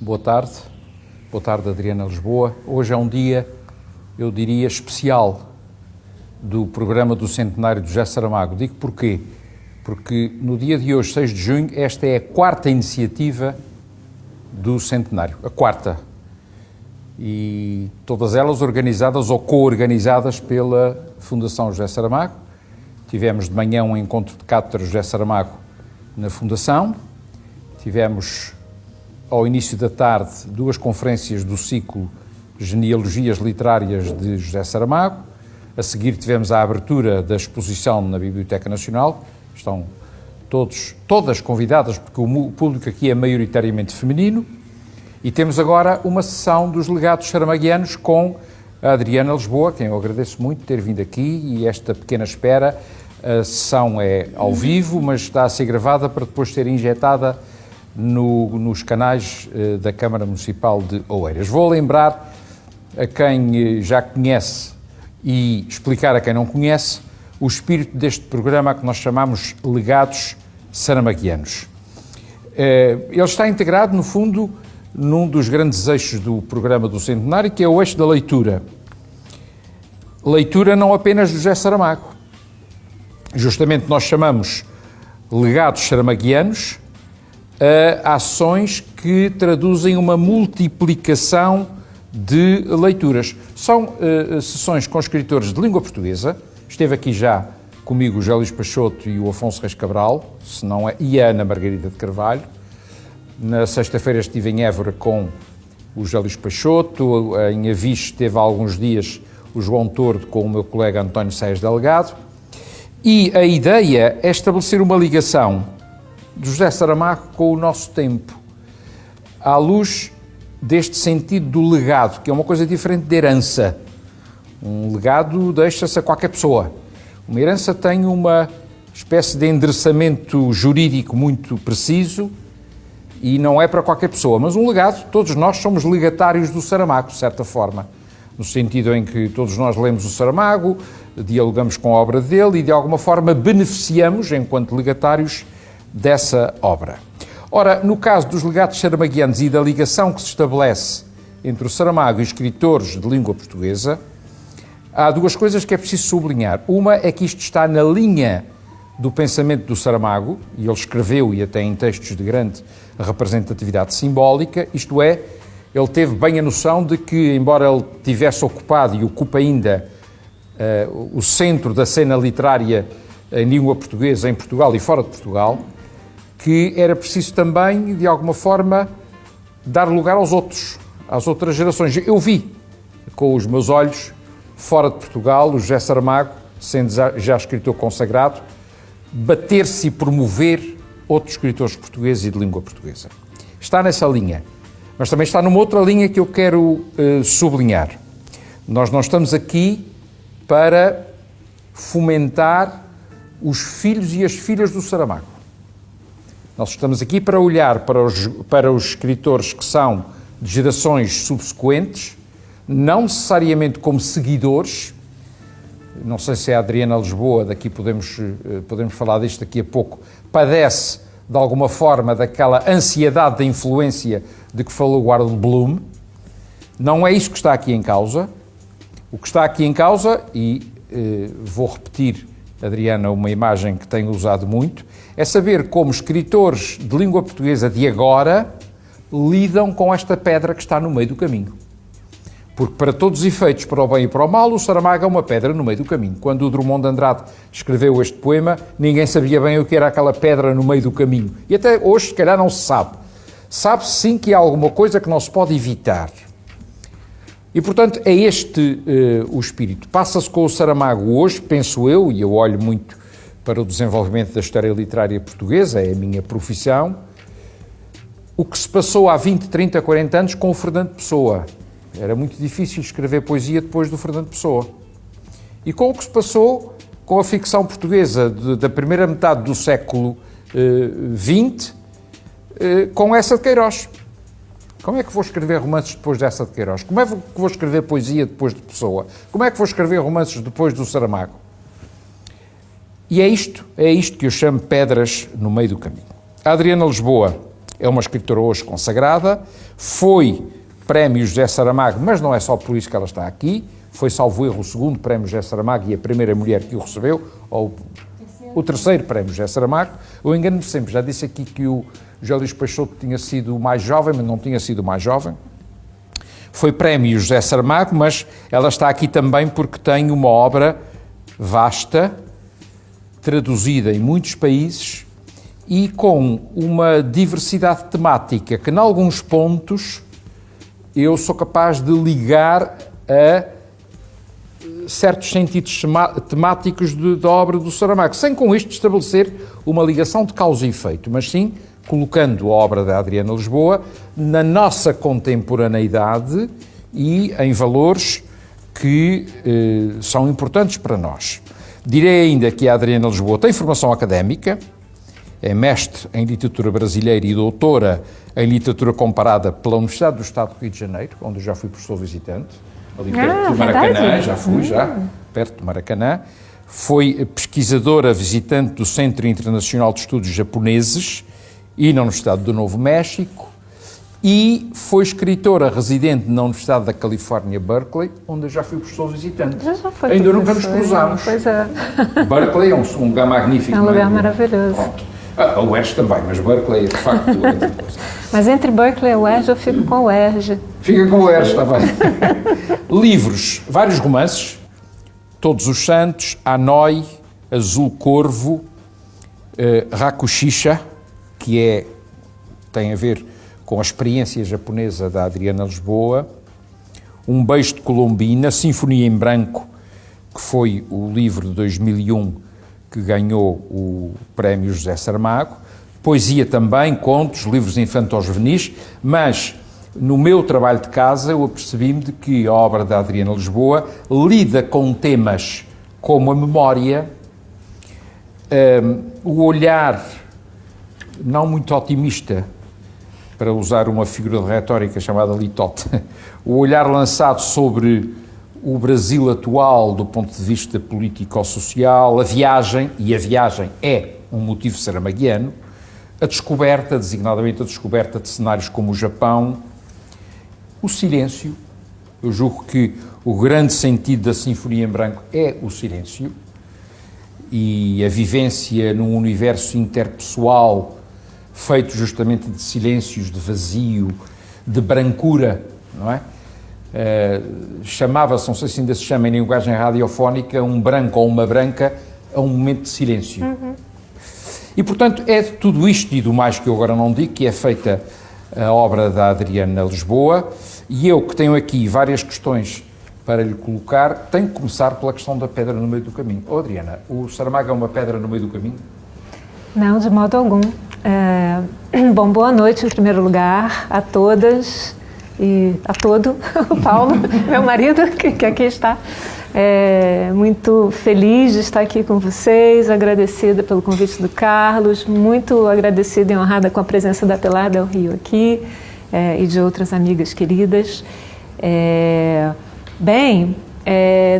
Boa tarde. Boa tarde, Adriana Lisboa. Hoje é um dia, eu diria, especial do programa do centenário de José Saramago. Digo porquê? Porque no dia de hoje, 6 de junho, esta é a quarta iniciativa do centenário. A quarta. E todas elas organizadas ou co-organizadas pela Fundação José Saramago. Tivemos de manhã um encontro de cátedra José Saramago na Fundação. Tivemos, ao início da tarde, duas conferências do ciclo Genealogias Literárias de José Saramago. A seguir tivemos a abertura da exposição na Biblioteca Nacional. Estão todas convidadas, porque o público aqui é maioritariamente feminino. E temos agora uma sessão dos legados saramaguianos com a Adriana Lisboa, quem eu agradeço muito ter vindo aqui, e esta pequena espera. A sessão é ao vivo, mas está a ser gravada para depois ser injetada nos canais da Câmara Municipal de Oeiras. Vou lembrar a quem já conhece e explicar a quem não conhece o espírito deste programa que nós chamamos Legados Saramaguianos. Ele está integrado, no fundo, num dos grandes eixos do programa do Centenário, que é o eixo da leitura. Leitura não apenas de José Saramago. Justamente nós chamamos legados saramaguianos a ações que traduzem uma multiplicação de leituras. São sessões com escritores de língua portuguesa. Esteve aqui já comigo o José Luís Peixoto e o Afonso Reis Cabral, se não é, e a Ana Margarida de Carvalho. Na sexta-feira estive em Évora com o José Luís Peixoto, em Avis esteve há alguns dias o João Tordo com o meu colega António Saez Delgado, e a ideia é estabelecer uma ligação de José Saramago com o nosso tempo, à luz deste sentido do legado, que é uma coisa diferente de herança. Um legado deixa-se a qualquer pessoa. Uma herança tem uma espécie de endereçamento jurídico muito preciso, e não é para qualquer pessoa, mas um legado, todos nós somos legatários do Saramago, de certa forma, no sentido em que todos nós lemos o Saramago, dialogamos com a obra dele e de alguma forma beneficiamos, enquanto legatários, dessa obra. Ora, no caso dos legados saramaguianos e da ligação que se estabelece entre o Saramago e escritores de língua portuguesa, há duas coisas que é preciso sublinhar. Uma é que isto está na linha do pensamento do Saramago, e ele escreveu, e até em textos de grande representatividade simbólica, isto é, ele teve bem a noção de que, embora ele tivesse ocupado e ocupa ainda o centro da cena literária em língua portuguesa, em Portugal e fora de Portugal, que era preciso também, de alguma forma, dar lugar aos outros, às outras gerações. Eu vi, com os meus olhos, fora de Portugal, o José Saramago, sendo já escritor consagrado, bater-se e promover outros escritores portugueses e de língua portuguesa. Está nessa linha, mas também está numa outra linha que eu quero sublinhar. Nós não estamos aqui para fomentar os filhos e as filhas do Saramago. Nós estamos aqui para olhar para os escritores que são de gerações subsequentes, não necessariamente como seguidores. Não sei se a Adriana Lisboa, daqui podemos falar disto daqui a pouco, padece de alguma forma daquela ansiedade da influência de que falou o Harold Bloom. Não é isso que está aqui em causa. O que está aqui em causa, e vou repetir, Adriana, uma imagem que tenho usado muito, é saber como escritores de língua portuguesa de agora lidam com esta pedra que está no meio do caminho. Porque, para todos os efeitos, para o bem e para o mal, o Saramago é uma pedra no meio do caminho. Quando o Drummond de Andrade escreveu este poema, ninguém sabia bem o que era aquela pedra no meio do caminho. E até hoje, se calhar, não se sabe. Sabe-se sim que há alguma coisa que não se pode evitar. E, portanto, é este o espírito. Passa-se com o Saramago hoje, penso eu, e eu olho muito para o desenvolvimento da história literária portuguesa, é a minha profissão, o que se passou há 20, 30, 40 anos com o Fernando Pessoa. Era muito difícil escrever poesia depois do Fernando Pessoa. E com o que se passou com a ficção portuguesa da primeira metade do século XX, com essa de Queiroz. Como é que vou escrever romances depois dessa de Queiroz? Como é que vou escrever poesia depois de Pessoa? Como é que vou escrever romances depois do Saramago? E é isto que eu chamo pedras no meio do caminho. A Adriana Lisboa é uma escritora hoje consagrada, foi Prémio José Saramago, mas não é só por isso que ela está aqui, foi, salvo erro, o segundo Prémio José Saramago e a primeira mulher que o recebeu, ou o terceiro Prémio José Saramago. Eu engano-me sempre, já disse aqui que o José Luís Peixoto tinha sido o mais jovem, mas não tinha sido o mais jovem. Foi Prémio José Saramago, mas ela está aqui também porque tem uma obra vasta, traduzida em muitos países e com uma diversidade temática que, em alguns pontos, eu sou capaz de ligar a certos sentidos temáticos da obra do Saramago, sem com isto estabelecer uma ligação de causa e efeito, mas sim colocando a obra da Adriana Lisboa na nossa contemporaneidade e em valores que são importantes para nós. Direi ainda que a Adriana Lisboa tem formação académica, é mestre em literatura brasileira e doutora em literatura comparada pela Universidade do Estado do Rio de Janeiro, onde eu já fui professor visitante, ali perto do Maracanã, verdade? já fui, perto do Maracanã. Foi pesquisadora visitante do Centro Internacional de Estudos Japoneses e na Universidade do Novo México, e foi escritora residente na Universidade da Califórnia, Berkeley, onde eu já fui professor visitante. Já foi ainda nunca nos cruzámos. Pois é. Berkeley é um lugar magnífico. É um lugar maravilhoso. Pronto. A UERJ também, mas Berkeley é de facto outra coisa. Mas entre Berkeley e a UERJ eu fico com a UERJ. Fica com a UERJ, está bem. Livros, vários romances, Todos os Santos, Hanoi, Azul Corvo, Rakushisha, que tem a ver com a experiência japonesa da Adriana Lisboa, Um Beijo de Colombina, Sinfonia em Branco, que foi o livro de 2001 que ganhou o Prémio José Saramago, poesia também, contos, livros infanto-juvenis, mas no meu trabalho de casa eu apercebi-me de que a obra da Adriana Lisboa lida com temas como a memória, o olhar não muito otimista, para usar uma figura de retórica chamada litote, o olhar lançado sobre o Brasil atual do ponto de vista político-social, a viagem, e a viagem é um motivo saramaguiano, a descoberta, designadamente a descoberta de cenários como o Japão, o silêncio. Eu julgo que o grande sentido da Sinfonia em Branco é o silêncio e a vivência num universo interpessoal feito justamente de silêncios, de vazio, de brancura, não é? Chamava-se, não sei se ainda se chama em linguagem radiofónica, um branco ou uma branca a um momento de silêncio. E, portanto, é de tudo isto e do mais que eu agora não digo que é feita a obra da Adriana Lisboa, e eu, que tenho aqui várias questões para lhe colocar, tenho que começar pela questão da pedra no meio do caminho. Adriana, o Saramago é uma pedra no meio do caminho? Não, de modo algum. Bom, boa noite em primeiro lugar a todas e a todo, o Paulo, meu marido, que aqui está. Muito feliz de estar aqui com vocês, agradecida pelo convite do Carlos, muito agradecida e honrada com a presença da Pilar Del Rio aqui e de outras amigas queridas.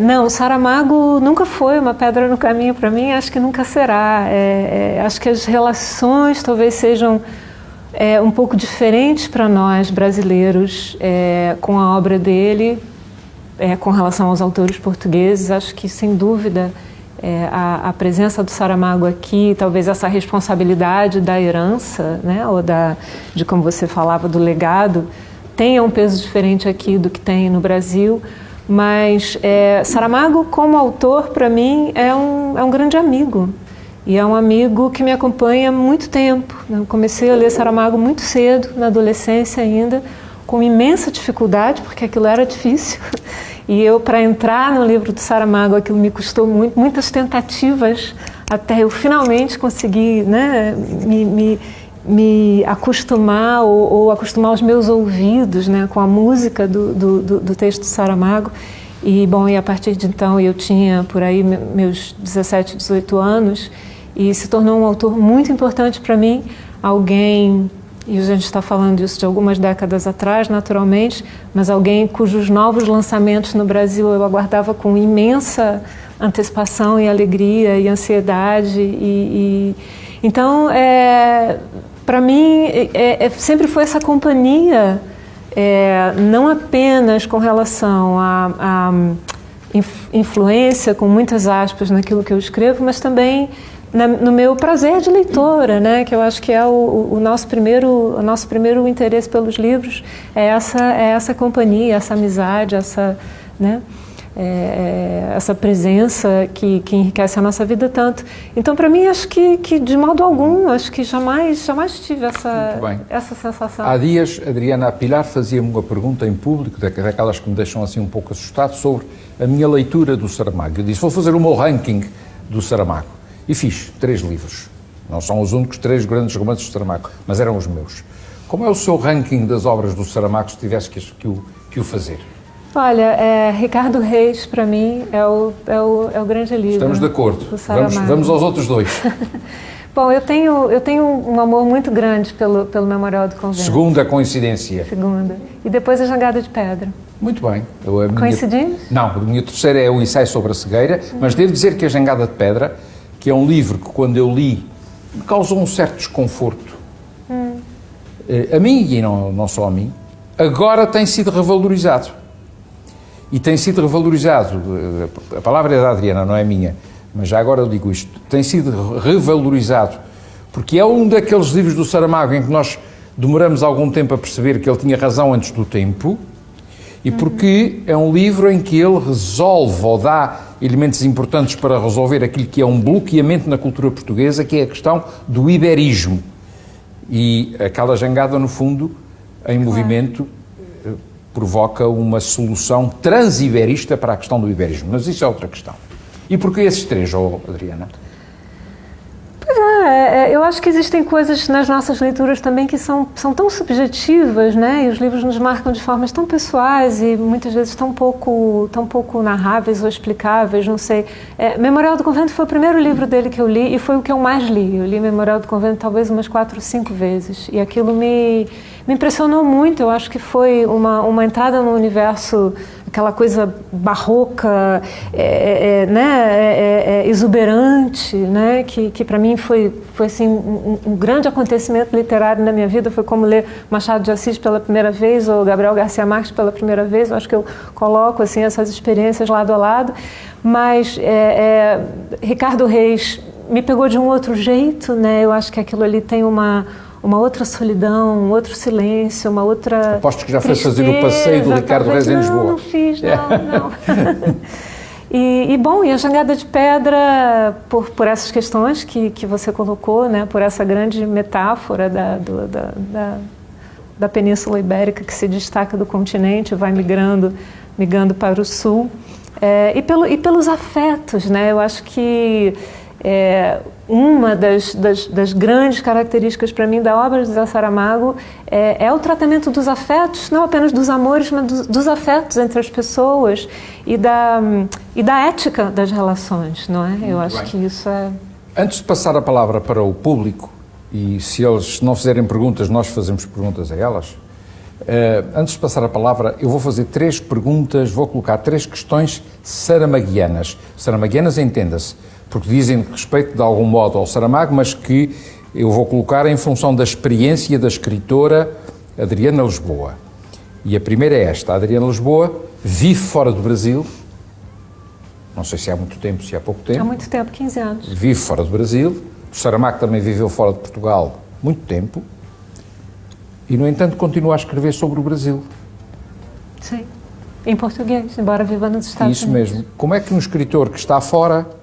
Não, o Saramago nunca foi uma pedra no caminho para mim, acho que nunca será. Acho que as relações talvez sejam um pouco diferentes para nós brasileiros com a obra dele, com relação aos autores portugueses. Acho que, sem dúvida, a presença do Saramago aqui, talvez essa responsabilidade da herança, né, ou de como você falava, do legado, tenha um peso diferente aqui do que tem no Brasil. Mas Saramago, como autor, para mim, é um grande amigo. E é um amigo que me acompanha há muito tempo. Eu comecei a ler Saramago muito cedo, na adolescência ainda, com imensa dificuldade, porque aquilo era difícil. E eu, para entrar no livro do Saramago, aquilo me custou muitas tentativas, até eu finalmente conseguir, né, me acostumar ou acostumar os meus ouvidos, né, com a música do texto do Saramago. E a partir de então eu tinha por aí meus 17, 18 anos e se tornou um autor muito importante para mim, alguém, e a gente está falando disso de algumas décadas atrás, naturalmente, mas alguém cujos novos lançamentos no Brasil eu aguardava com imensa antecipação e alegria e ansiedade. Então, para mim, sempre foi essa companhia, não apenas com relação à influência, com muitas aspas, naquilo que eu escrevo, mas também no meu prazer de leitora, né? Que eu acho que é o nosso primeiro interesse pelos livros, essa companhia, essa amizade, né? Essa presença que enriquece a nossa vida tanto. Então, para mim, acho que de modo algum, acho que jamais tive essa sensação. Há dias, Adriana, a Pilar fazia-me uma pergunta em público, daquelas que me deixam assim um pouco assustado, sobre a minha leitura do Saramago. Eu disse, vou fazer o meu ranking do Saramago. E fiz 3 livros. Não são os únicos 3 grandes romances do Saramago, mas eram os meus. Como é o seu ranking das obras do Saramago, se tivesse que o fazer? Olha, Ricardo Reis, para mim, é o grande livro. Estamos de acordo. Vamos aos outros 2. Bom, eu tenho um amor muito grande pelo Memorial do Convento. Segunda coincidência. Segunda. E depois A Jangada de Pedra. Muito bem. Coincidimos? Não, a minha terceira é o Ensaio sobre a Cegueira, mas devo dizer que A Jangada de Pedra, que é um livro que, quando eu li, me causou um certo desconforto. A mim, e não só a mim, agora tem sido revalorizado. E tem sido revalorizado, a palavra é da Adriana, não é minha, mas já agora eu digo isto, tem sido revalorizado, porque é um daqueles livros do Saramago em que nós demoramos algum tempo a perceber que ele tinha razão antes do tempo, e porque é um livro em que ele resolve ou dá elementos importantes para resolver aquilo que é um bloqueamento na cultura portuguesa, que é a questão do iberismo. E aquela jangada, no fundo, em movimento, provoca uma solução transiberista para a questão do iberismo. Mas isso é outra questão. E porquê esses 3, Adriana? Pois eu acho que existem coisas nas nossas leituras também que são tão subjetivas, né? E os livros nos marcam de formas tão pessoais e muitas vezes tão pouco narráveis ou explicáveis, não sei. Memorial do Convento foi o primeiro livro dele que eu li e foi o que eu mais li. Eu li Memorial do Convento talvez umas 4 ou 5 vezes e aquilo me impressionou muito. Eu acho que foi uma entrada no universo, aquela coisa barroca, exuberante, né? Que para mim foi assim, um grande acontecimento literário na minha vida. Foi como ler Machado de Assis pela primeira vez ou Gabriel Garcia Marques pela primeira vez. Eu acho que eu coloco assim, essas experiências lado a lado. Mas Ricardo Reis me pegou de um outro jeito, né? Eu acho que aquilo ali tem uma outra solidão, um outro silêncio, uma outra Aposto que já foi tristeza, fazer o passeio do Ricardo Reis em Lisboa. Não fiz, não. E a Jangada de Pedra, por essas questões que você colocou, né, por essa grande metáfora da Península Ibérica que se destaca do continente, vai migrando para o sul, e pelos afetos, né? Eu acho que uma das grandes características para mim da obra de José Saramago é o tratamento dos afetos, não apenas dos amores, mas dos afetos entre as pessoas e da ética das relações, não é? Eu acho que isso é... Antes de passar a palavra para o público, e se eles não fizerem perguntas, nós fazemos perguntas a elas, antes de passar a palavra, eu vou fazer 3 perguntas, vou colocar 3 questões saramaguianas. Saramaguianas, entenda-se, porque dizem respeito de algum modo ao Saramago, mas que eu vou colocar em função da experiência da escritora Adriana Lisboa. E a primeira é esta: a Adriana Lisboa vive fora do Brasil, não sei se há muito tempo, se há pouco tempo. Há muito tempo, 15 anos. Vive fora do Brasil, o Saramago também viveu fora de Portugal muito tempo, e no entanto continua a escrever sobre o Brasil. Sim, em português, embora viva nos Estados Unidos. Isso mesmo. Como é que um escritor que está fora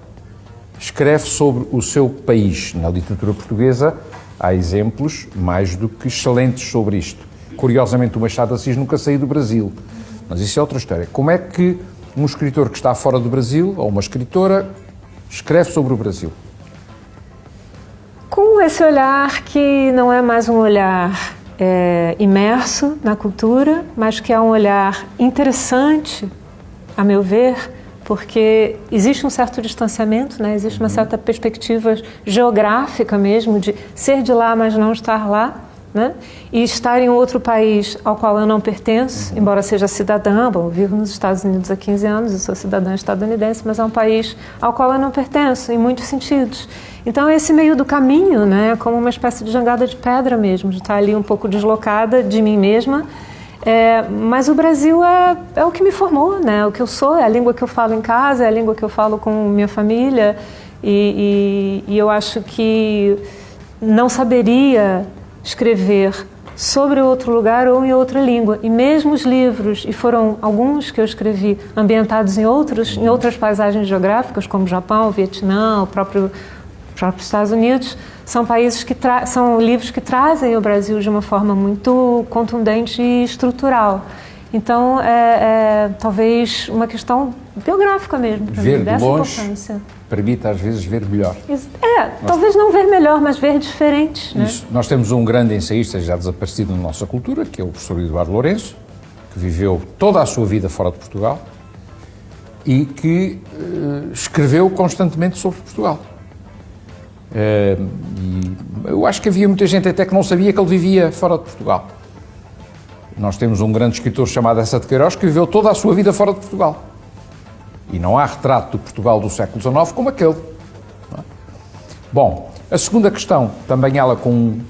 escreve sobre o seu país? Na literatura portuguesa há exemplos mais do que excelentes sobre isto. Curiosamente, o Machado de Assis nunca saiu do Brasil, mas isso é outra história. Como é que um escritor que está fora do Brasil, ou uma escritora, escreve sobre o Brasil? Com esse olhar que não é mais um olhar imerso na cultura, mas que é um olhar interessante, a meu ver, porque existe um certo distanciamento, né? Existe uma certa perspectiva geográfica mesmo, de ser de lá, mas não estar lá, né? E estar em outro país ao qual eu não pertenço, embora seja cidadã, bom, eu vivo nos Estados Unidos há 15 anos e sou cidadã estadunidense, mas é um país ao qual eu não pertenço, em muitos sentidos. Então, esse meio do caminho, né, como uma espécie de jangada de pedra mesmo, de estar ali um pouco deslocada de mim mesma. Mas o Brasil é o que me formou, né? O que eu sou, é a língua que eu falo em casa, é a língua que eu falo com minha família. E eu acho que não saberia escrever sobre outro lugar ou em outra língua. E mesmo os livros, e foram alguns que eu escrevi ambientados em outras paisagens geográficas, como Japão, Vietnã, o próprio Estados Unidos, são países são livros que trazem o Brasil de uma forma muito contundente e estrutural. Então, talvez uma questão biográfica mesmo, para mim, dessa importância. Permite às vezes ver melhor. Talvez não ver melhor, mas ver diferente. Né? Isso. Nós temos um grande ensaísta já desaparecido na nossa cultura, que é o professor Eduardo Lourenço, que viveu toda a sua vida fora de Portugal e que escreveu constantemente sobre Portugal. E eu acho que havia muita gente até que não sabia que ele vivia fora de Portugal. Nós temos um grande escritor chamado Eça de Queiroz que viveu toda a sua vida fora de Portugal. E não há retrato do Portugal do século XIX como aquele. Não é? Bom, a segunda questão, também ela com um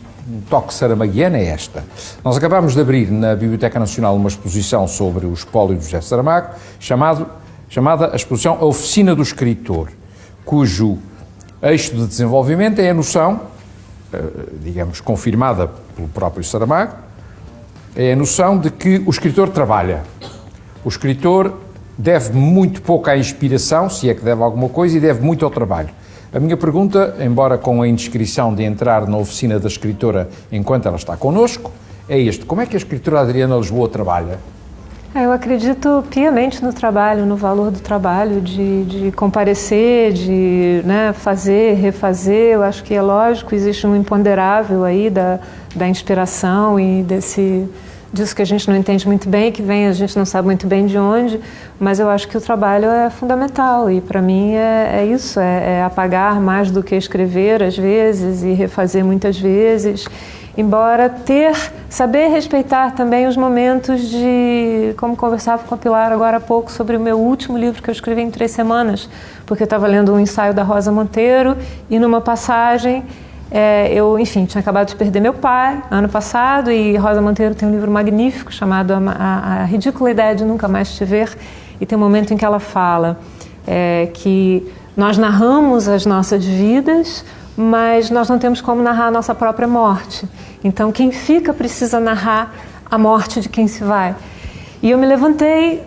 toque saramaguiano, é esta. Nós acabámos de abrir na Biblioteca Nacional uma exposição sobre o espólio de José Saramago, chamada a exposição A Oficina do Escritor, cujo eixo de desenvolvimento é a noção, digamos, confirmada pelo próprio Saramago, é a noção de que o escritor trabalha. O escritor deve muito pouco à inspiração, se é que deve alguma coisa, e deve muito ao trabalho. A minha pergunta, embora com a indiscrição de entrar na oficina da escritora enquanto ela está connosco, é este: como é que a escritora Adriana Lisboa trabalha? Eu acredito piamente no trabalho, no valor do trabalho, de comparecer, de fazer, refazer. Eu acho que é lógico, existe um imponderável aí da inspiração e disso que a gente não entende muito bem, que vem, a gente não sabe muito bem de onde, mas eu acho que o trabalho é fundamental e para mim é isso, é apagar mais do que escrever às vezes e refazer muitas vezes. Embora saber respeitar também os momentos como conversava com a Pilar agora há pouco sobre o meu último livro que eu escrevi em 3 semanas, porque eu estava lendo um ensaio da Rosa Monteiro e numa passagem, eu, enfim, tinha acabado de perder meu pai ano passado e Rosa Monteiro tem um livro magnífico chamado A Ridícula Ideia de Nunca Mais Te Ver, e tem um momento em que ela fala que nós narramos as nossas vidas, mas nós não temos como narrar a nossa própria morte. Então, quem fica precisa narrar a morte de quem se vai. E eu me levantei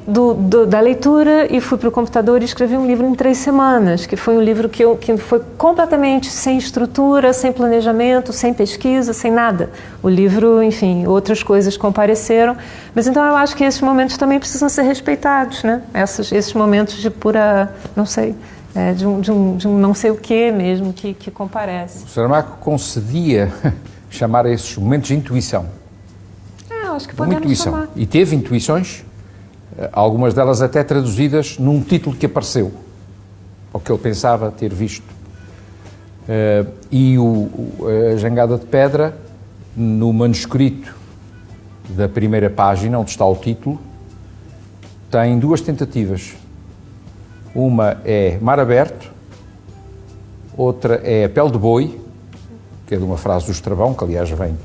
da leitura e fui para o computador e escrevi um livro em 3 semanas, que foi um livro que foi completamente sem estrutura, sem planejamento, sem pesquisa, sem nada. O livro, enfim, outras coisas compareceram. Mas então eu acho que esses momentos também precisam ser respeitados, né? Esses momentos de pura, não sei... de um não sei o quê mesmo que comparece. O Saramago concedia chamar a esses momentos de intuição. Acho que podemos chamar. E teve intuições, algumas delas até traduzidas num título que apareceu, ou que ele pensava ter visto. E a Jangada de Pedra, no manuscrito da primeira página, onde está o título, tem 2 tentativas. Uma é Mar Aberto, outra é A Pele de Boi, que é de uma frase do Estravão, que aliás vem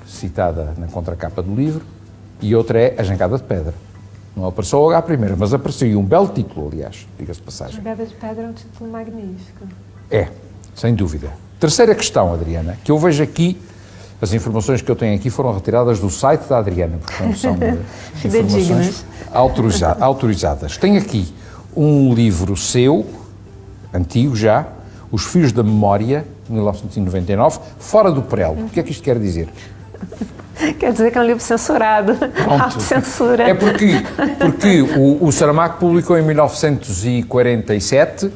citada na contracapa do livro, e outra é A Jangada de Pedra. Não apareceu logo à primeira, mas apareceu, e um belo título, aliás, diga-se de passagem. A Jangada de Pedra é um título magnífico. Sem dúvida. Terceira questão, Adriana, que eu vejo aqui, as informações que eu tenho aqui foram retiradas do site da Adriana, portanto são informações autorizadas. Tenho aqui um livro seu, antigo já, Os Fios da Memória, 1999, fora do prelo. O que é que isto quer dizer? Quer dizer que é um livro censurado. Autocensura. É porque o Saramago publicou em 1947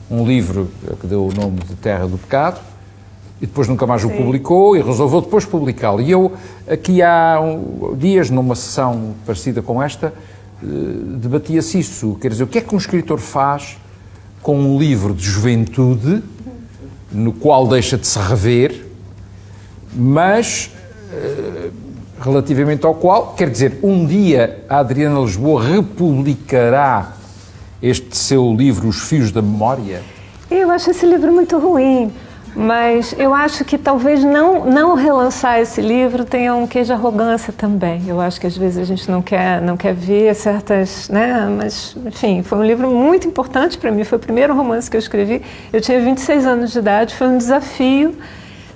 um livro que deu o nome de Terra do Pecado e depois nunca mais o publicou e resolveu depois publicá-lo. E eu, aqui há dias, numa sessão parecida com esta, debatia-se isso. Quer dizer, o que é que um escritor faz com um livro de juventude no qual deixa de se rever, mas relativamente ao qual, quer dizer, um dia a Adriana Lisboa republicará este seu livro, Os Fios da Memória? Eu acho esse livro muito ruim, mas eu acho que talvez não relançar esse livro tenha um quê de arrogância também. Eu acho que às vezes a gente não quer ver certas, né? Mas, enfim, foi um livro muito importante para mim, foi o primeiro romance que eu escrevi. Eu tinha 26 anos de idade, foi um desafio.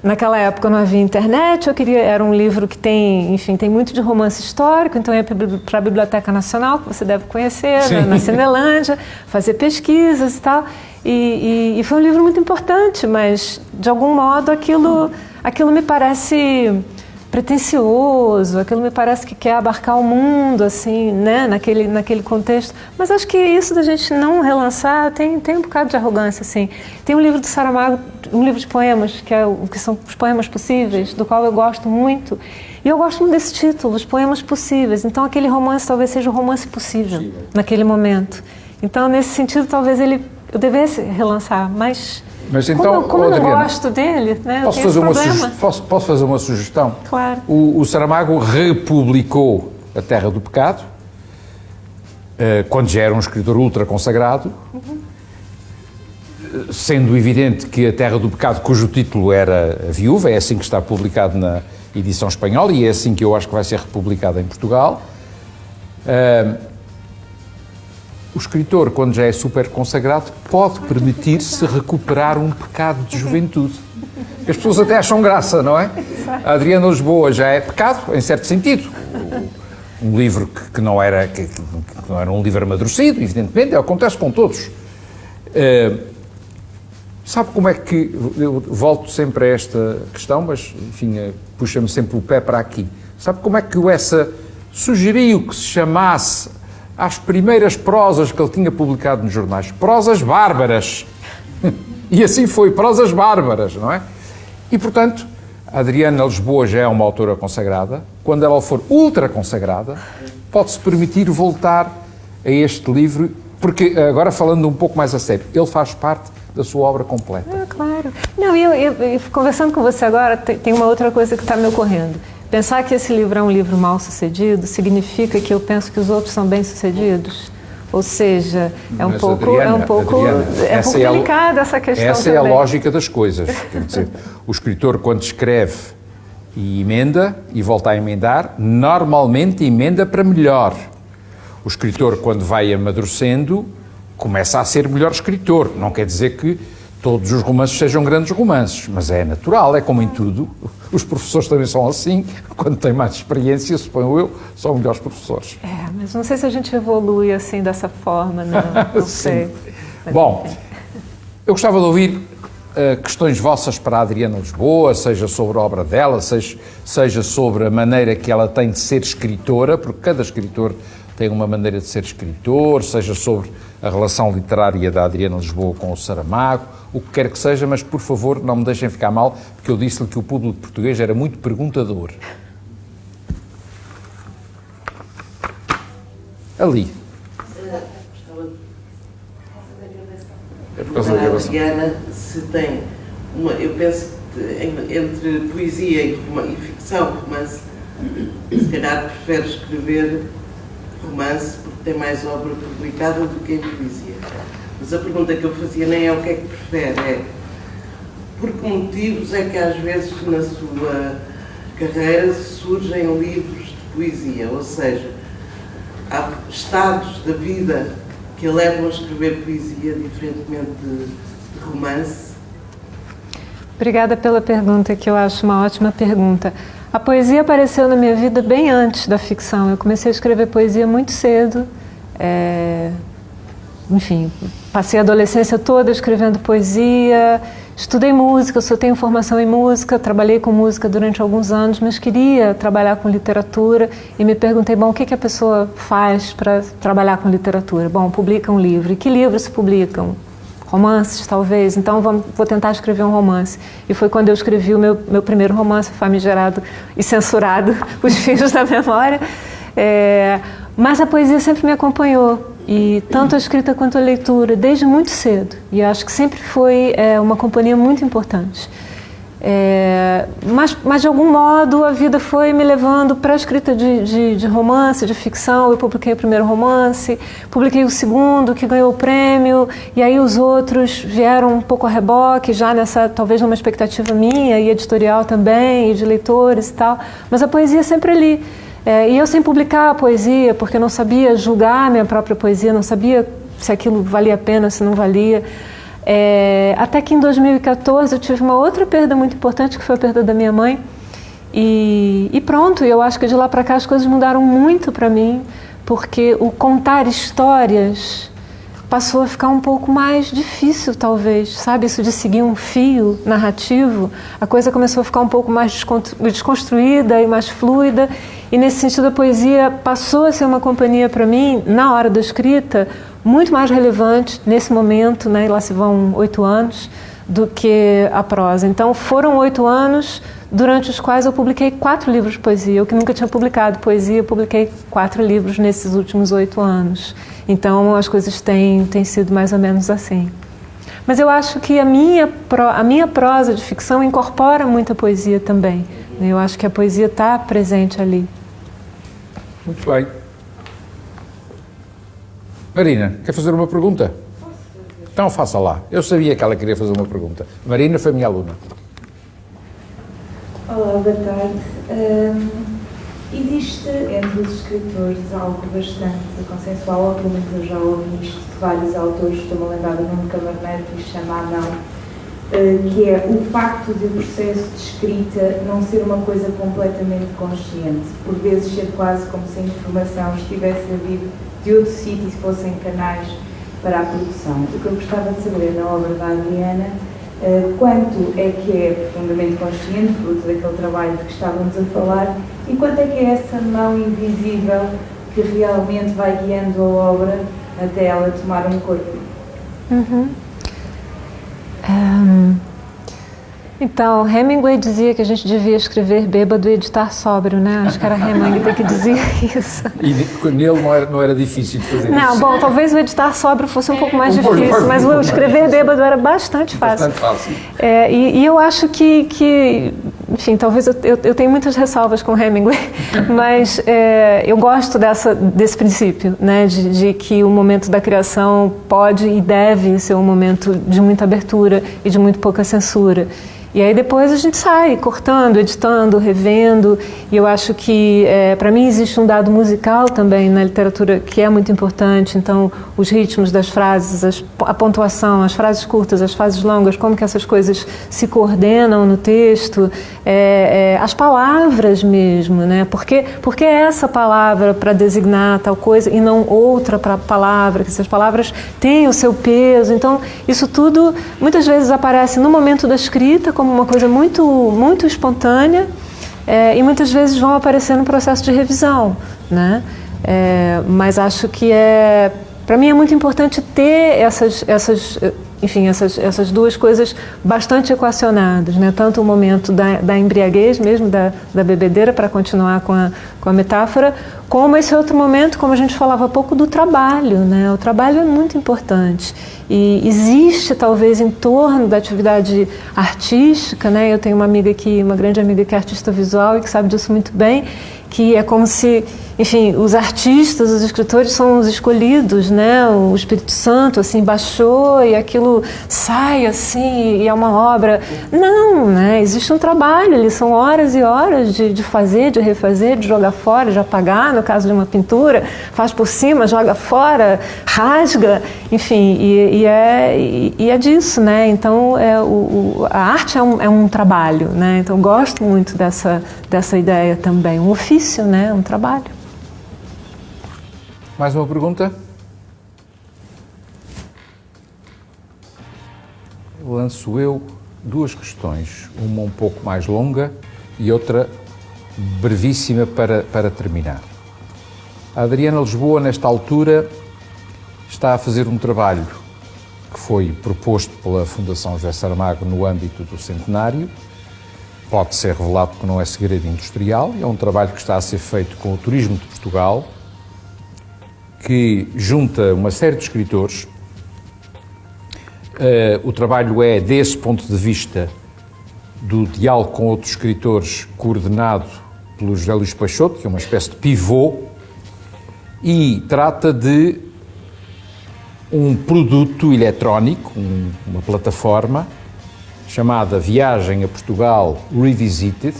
Naquela época não havia internet, era um livro que tem muito de romance histórico, então eu ia para a Biblioteca Nacional, que você deve conhecer, na Cinelândia, fazer pesquisas e tal. E foi um livro muito importante, mas de algum modo aquilo me parece pretensioso, aquilo me parece que quer abarcar o mundo, assim, né, naquele contexto. Mas acho que isso da gente não relançar tem um bocado de arrogância, assim. Tem um livro do Saramago, um livro de poemas, que são os Poemas Possíveis, do qual eu gosto muito. E eu gosto muito desse título, Os Poemas Possíveis. Então aquele romance talvez seja um romance possível naquele momento. Então, nesse sentido, talvez eu devesse relançar, mas então, como eu não Adriana, gosto dele, né, posso fazer uma sugestão? Claro. O Saramago republicou A Terra do Pecado, quando já era um escritor ultra consagrado, sendo evidente que A Terra do Pecado, cujo título era A Viúva, é assim que está publicado na edição espanhola e é assim que eu acho que vai ser republicado em Portugal. O escritor, quando já é super consagrado, pode permitir-se recuperar um pecado de juventude. As pessoas até acham graça, não é? A Adriana Lisboa já é pecado, em certo sentido. Um livro que não era um livro amadurecido, evidentemente, acontece com todos. Sabe como é que... Eu volto sempre a esta questão, mas, enfim, puxa-me sempre o pé para aqui. Sabe como é que o Essa sugeriu que se chamasse às primeiras prosas que ele tinha publicado nos jornais? Prosas bárbaras. E assim foi, prosas bárbaras, não é? E, portanto, a Adriana Lisboa já é uma autora consagrada. Quando ela for ultra consagrada, pode-se permitir voltar a este livro, porque, agora falando um pouco mais a sério, ele faz parte da sua obra completa. Claro. Não, eu conversando com você agora, tem uma outra coisa que está me ocorrendo. Pensar que esse livro é um livro mal sucedido significa que eu penso que os outros são bem sucedidos? Ou seja, é um pouco delicada essa questão. Essa também. É a lógica das coisas. Quer dizer, o escritor, quando escreve e emenda e volta a emendar, normalmente emenda para melhor. O escritor, quando vai amadurecendo, começa a ser melhor escritor. Não quer dizer que todos os romances sejam grandes romances, mas é natural, é como em tudo. Os professores também são assim, quando têm mais experiência, suponho eu, são melhores professores. Mas não sei se a gente evolui assim, dessa forma, não sei. Bom, eu gostava de ouvir questões vossas para a Adriana Lisboa, seja sobre a obra dela, seja sobre a maneira que ela tem de ser escritora, porque cada escritor tem uma maneira de ser escritor, seja sobre a relação literária da Adriana Lisboa com o Saramago, o que quer que seja, mas por favor não me deixem ficar mal, porque eu disse-lhe que o público português era muito perguntador. Ali. É por causa da gravação. Adriana, se tem uma, eu penso que entre poesia e ficção, romance, se calhar prefere escrever romance porque tem mais obra publicada do que em poesia. Mas a pergunta que eu fazia nem é o que é que prefere, é por que motivos é que às vezes na sua carreira surgem livros de poesia, ou seja, há estados da vida que a levam a escrever poesia diferentemente de romance? Obrigada pela pergunta, que eu acho uma ótima pergunta. A poesia apareceu na minha vida bem antes da ficção. Eu comecei a escrever poesia muito cedo. Enfim, passei a adolescência toda escrevendo poesia, estudei música, eu só tenho formação em música, trabalhei com música durante alguns anos, mas queria trabalhar com literatura e me perguntei, bom, o que a pessoa faz para trabalhar com literatura? Bom, publica um livro. E que livros se publicam? Romances, talvez. Então, vou tentar escrever um romance. E foi quando eu escrevi o meu primeiro romance, famigerado e censurado, Os Fios da Memória. Mas a poesia sempre me acompanhou, e tanto a escrita quanto a leitura, desde muito cedo. E eu acho que sempre foi uma companhia muito importante. Mas de algum modo a vida foi me levando para a escrita de romance, de ficção. Eu publiquei o primeiro romance, publiquei o segundo, que ganhou o prêmio, e aí os outros vieram um pouco a reboque, já talvez numa expectativa minha, e editorial também, e de leitores e tal, mas a poesia sempre ali. E eu sem publicar a poesia, porque eu não sabia julgar a minha própria poesia, não sabia se aquilo valia a pena, se não valia. Até que em 2014 eu tive uma outra perda muito importante, que foi a perda da minha mãe, e pronto, eu acho que de lá para cá as coisas mudaram muito para mim, porque o contar histórias passou a ficar um pouco mais difícil, talvez, sabe? Isso de seguir um fio narrativo, a coisa começou a ficar um pouco mais desconstruída e mais fluida, e nesse sentido a poesia passou a ser uma companhia para mim, na hora da escrita, muito mais relevante nesse momento, né, e lá se vão 8 anos, do que a prosa. Então foram 8 anos durante os quais eu publiquei 4 livros de poesia. Eu que nunca tinha publicado poesia, eu publiquei 4 livros nesses últimos 8 anos. Então as coisas têm sido mais ou menos assim. Mas eu acho que a minha prosa de ficção incorpora muita poesia também. Eu acho que a poesia está presente ali. Muito bem. Marina, quer fazer uma pergunta? Então faça lá. Eu sabia que ela queria fazer uma pergunta. Marina foi minha aluna. Olá, boa tarde. Existe entre os escritores algo bastante consensual, ou pelo menos eu já ouvi isto de vários autores, estou-me a lembrar do Nuno Camarneiro, que chama a Não, que é o facto de o processo de escrita não ser uma coisa completamente consciente, por vezes ser quase como se a informação estivesse a vir de outro sítio e se fossem canais para a produção. O que eu gostava de saber na obra da Adriana, quanto é que é profundamente consciente, fruto daquele trabalho de que estávamos a falar, e quanto é que é essa mão invisível que realmente vai guiando a obra até ela tomar um corpo. Então, Hemingway dizia que a gente devia escrever bêbado e editar sóbrio, né? Acho que era Hemingway que dizia isso. E nele não era difícil de fazer isso. Não, bom, talvez o editar sóbrio fosse um pouco mais difícil, mas o escrever bêbado era bastante fácil. Bastante fácil. E eu acho que enfim, talvez eu tenho muitas ressalvas com Hemingway, mas eu gosto desse princípio, né? De que o momento da criação pode e deve ser um momento de muita abertura e de muito pouca censura. E aí depois a gente sai cortando, editando, revendo, e eu acho que para mim existe um dado musical também na literatura que é muito importante. Então os ritmos das frases, a pontuação, as frases curtas, as frases longas, como que essas coisas se coordenam no texto, as palavras mesmo, né? Porque é essa palavra para designar tal coisa e não outra palavra, que essas palavras têm o seu peso. Então isso tudo muitas vezes aparece no momento da escrita como uma coisa muito, muito espontânea, e muitas vezes vão aparecer no processo de revisão, né? Mas acho que para mim é muito importante ter essas duas coisas bastante equacionadas, né? Tanto o momento da embriaguez mesmo, da bebedeira, para continuar com a metáfora, como esse outro momento, como a gente falava há pouco, do trabalho, né? O trabalho é muito importante. E existe, talvez, em torno da atividade artística, né? Eu tenho uma grande amiga que é artista visual e que sabe disso muito bem, que é como se, enfim, os artistas, os escritores são os escolhidos, né? O Espírito Santo, assim, baixou e aquilo sai, assim, e é uma obra. Não, né? Existe um trabalho, ali são horas e horas de fazer, de refazer, de jogar fora, de apagar, no caso de uma pintura, faz por cima, joga fora, rasga, enfim, e é disso, né? Então, a arte é um trabalho, né? Então, eu gosto muito dessa ideia também, um ofício, né? Um trabalho. Mais uma pergunta? Lanço eu 2 questões, uma um pouco mais longa e outra brevíssima para terminar. A Adriana Lisboa, nesta altura, está a fazer um trabalho que foi proposto pela Fundação José Saramago no âmbito do centenário. Pode ser revelado porque não é segredo industrial. É um trabalho que está a ser feito com o Turismo de Portugal, que junta uma série de escritores. O trabalho é, desse ponto de vista, do diálogo com outros escritores, coordenado pelo José Luís Peixoto, que é uma espécie de pivô, e trata de um produto eletrónico, uma plataforma, chamada Viagem a Portugal Revisited.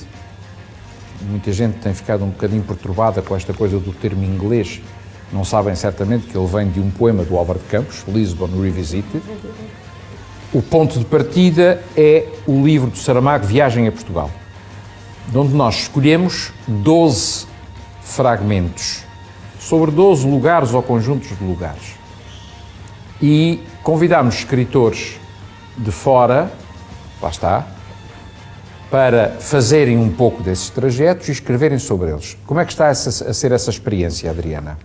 Muita gente tem ficado um bocadinho perturbada com esta coisa do termo inglês. Não sabem certamente que ele vem de um poema do Álvaro de Campos, Lisbon Revisited. O ponto de partida é o livro do Saramago, Viagem a Portugal, de onde nós escolhemos 12 fragmentos sobre 12 lugares ou conjuntos de lugares. E convidámos escritores de fora, lá está, para fazerem um pouco desses trajetos e escreverem sobre eles. Como é que está a ser essa experiência, Adriana?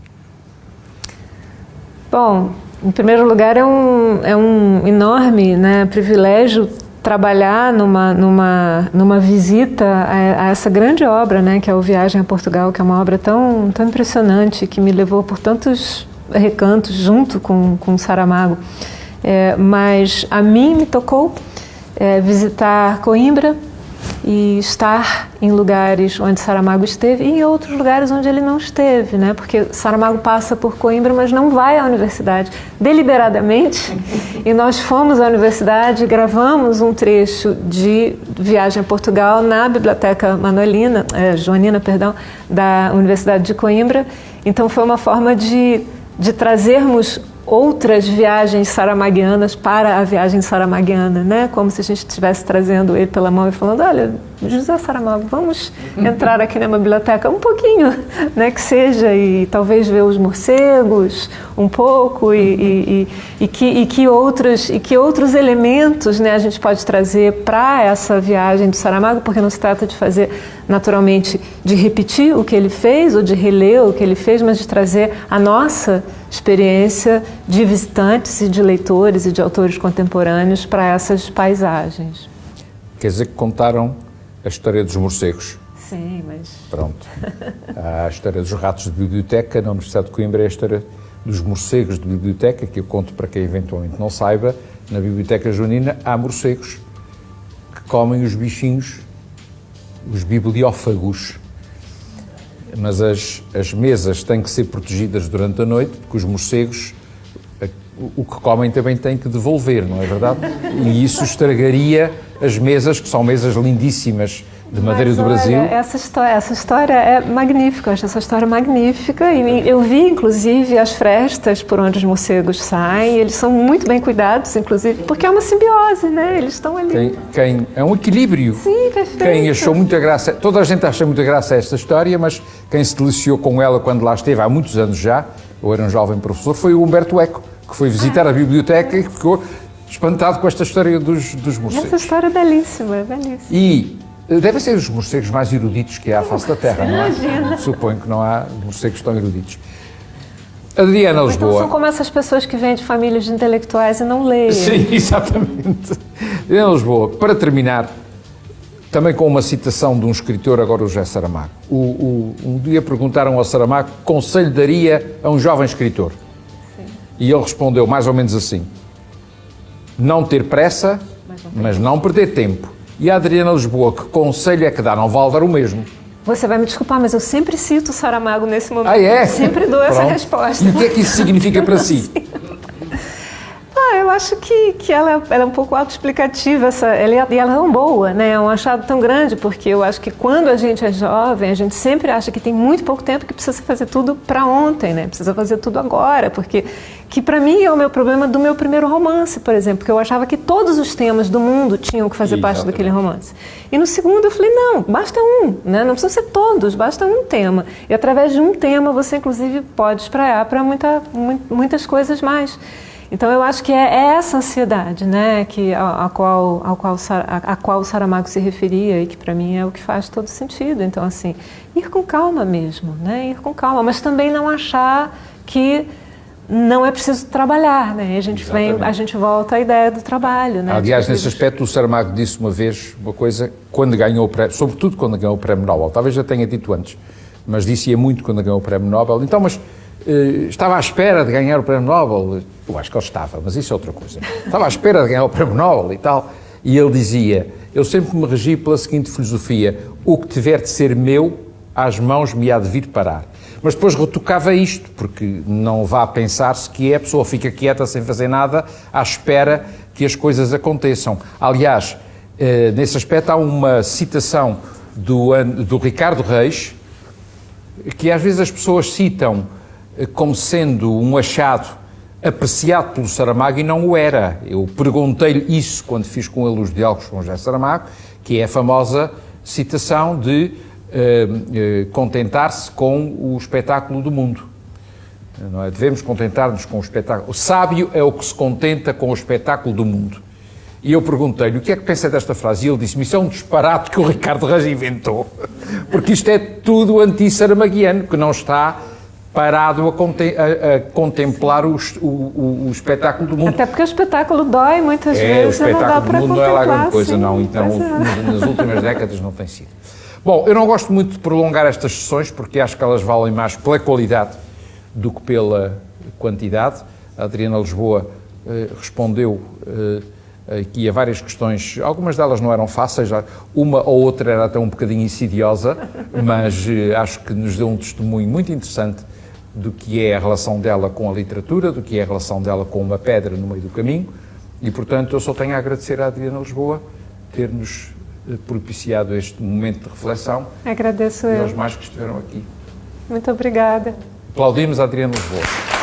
Bom, em primeiro lugar, é um enorme, né, privilégio trabalhar numa visita a essa grande obra, né, que é o Viagem a Portugal, que é uma obra tão impressionante, que me levou por tantos recantos junto com Saramago. Mas a mim me tocou visitar Coimbra e estar em lugares onde Saramago esteve e em outros lugares onde ele não esteve, né? Porque Saramago passa por Coimbra, mas não vai à universidade deliberadamente. E nós fomos à universidade e gravamos um trecho de Viagem a Portugal na Biblioteca Joanina, da Universidade de Coimbra. Então foi uma forma de trazermos outras viagens saramaguianas para a viagem saramaguiana, né? Como se a gente estivesse trazendo ele pela mão e falando, olha, José Saramago, vamos entrar aqui na biblioteca um pouquinho, né? Que seja, e talvez ver os morcegos um pouco e que outros elementos, né, a gente pode trazer para essa viagem do Saramago, porque não se trata de fazer, naturalmente, de repetir o que ele fez ou de reler o que ele fez, mas de trazer a nossa experiência de visitantes e de leitores e de autores contemporâneos para essas paisagens. Quer dizer que contaram a história dos morcegos? Sim, mas... Pronto. A história dos ratos de biblioteca na Universidade de Coimbra é a história dos morcegos de biblioteca, que eu conto para quem eventualmente não saiba. Na Biblioteca Joanina há morcegos que comem os bichinhos, os bibliófagos. Mas as mesas têm que ser protegidas durante a noite, porque os morcegos, o que comem também têm que devolver, não é verdade? E isso estragaria as mesas, que são mesas lindíssimas de madeira do Brasil. Essa história é magnífica, eu acho essa história magnífica. E eu vi, inclusive, as frestas por onde os morcegos saem, eles são muito bem cuidados, inclusive, porque é uma simbiose, né? Eles estão ali. É um equilíbrio. Sim, perfeito. Quem achou muita graça, toda a gente acha muita graça a esta história, mas quem se deliciou com ela quando lá esteve, há muitos anos já, eu era um jovem professor, foi o Humberto Eco, que foi visitar a biblioteca e ficou espantado com esta história dos morcegos. Essa história é belíssima, é belíssima. E devem ser os morcegos mais eruditos que há à face da Terra, não é? Imagina. Suponho que não há morcegos tão eruditos. Adriana Lisboa. Então são como essas pessoas que vêm de famílias de intelectuais e não leem. Sim, exatamente. Adriana Lisboa, para terminar, também com uma citação de um escritor, agora o José Saramago. Um dia perguntaram ao Saramago que conselho daria a um jovem escritor. Sim. E ele respondeu mais ou menos assim: não ter pressa, mas não perder tempo. E a Adriana Lisboa, que conselho é que dá? Não vale dar o mesmo. Você vai me desculpar, mas eu sempre cito o Saramago nesse momento. Ah, é? Sempre dou essa resposta. E o que é que isso significa para si? Eu acho que ela é um pouco autoexplicativa, e ela é tão boa, né? É um achado tão grande, porque eu acho que quando a gente é jovem, a gente sempre acha que tem muito pouco tempo, que precisa fazer tudo para ontem, né? Precisa fazer tudo agora, porque que para mim é o meu problema do meu primeiro romance, por exemplo, porque eu achava que todos os temas do mundo tinham que fazer parte daquele romance. E no segundo eu falei, não, basta um, né? Não precisa ser todos, basta um tema. E através de um tema você, inclusive, pode espraiar para muitas coisas mais. Então eu acho que é essa ansiedade, né, a qual o Saramago se referia e que para mim é o que faz todo sentido. Então assim, ir com calma mesmo, né, ir com calma, mas também não achar que não é preciso trabalhar, né? A gente volta à ideia do trabalho, né? Aliás, nesse aspecto o Saramago disse uma vez uma coisa quando ganhou o prémio, sobretudo quando ganhou o prémio Nobel. Talvez já tenha dito antes, mas disse-a muito quando ganhou o prémio Nobel. Então, mas estava à espera de ganhar o prémio Nobel. Eu acho que ele estava, mas isso é outra coisa. Estava à espera de ganhar o prémio Nobel e tal. E ele dizia, eu sempre me regi pela seguinte filosofia: o que tiver de ser meu, às mãos me há de vir parar. Mas depois retocava isto, porque não vá pensar-se que a pessoa fica quieta sem fazer nada à espera que as coisas aconteçam. Aliás, nesse aspecto há uma citação do Ricardo Reis, que às vezes as pessoas citam como sendo um achado apreciado pelo Saramago e não o era. Eu perguntei-lhe isso quando fiz com ele os diálogos com José Saramago, que é a famosa citação de contentar-se com o espetáculo do mundo. Não é? Devemos contentar-nos com o espetáculo. O sábio é o que se contenta com o espetáculo do mundo. E eu perguntei-lhe o que é que pensa desta frase, e ele disse-me: isso é um disparate que o Ricardo Reis inventou, porque isto é tudo anti-saramaguiano, que não está parado a contemplar o espetáculo do mundo. Até porque o espetáculo dói muitas vezes, o não dá para espetáculo do mundo não é lá grande coisa, sim, não. Então, nas últimas décadas não tem sido. Bom, eu não gosto muito de prolongar estas sessões, porque acho que elas valem mais pela qualidade do que pela quantidade. A Adriana Lisboa respondeu aqui a várias questões, algumas delas não eram fáceis, uma ou outra era até um bocadinho insidiosa, mas acho que nos deu um testemunho muito interessante do que é a relação dela com a literatura, do que é a relação dela com uma pedra no meio do caminho, e portanto eu só tenho a agradecer à Adriana Lisboa ter-nos propiciado este momento de reflexão. Agradeço e eu. aos mais que estiveram aqui. Muito obrigada. Aplaudimos a Adriana Lisboa.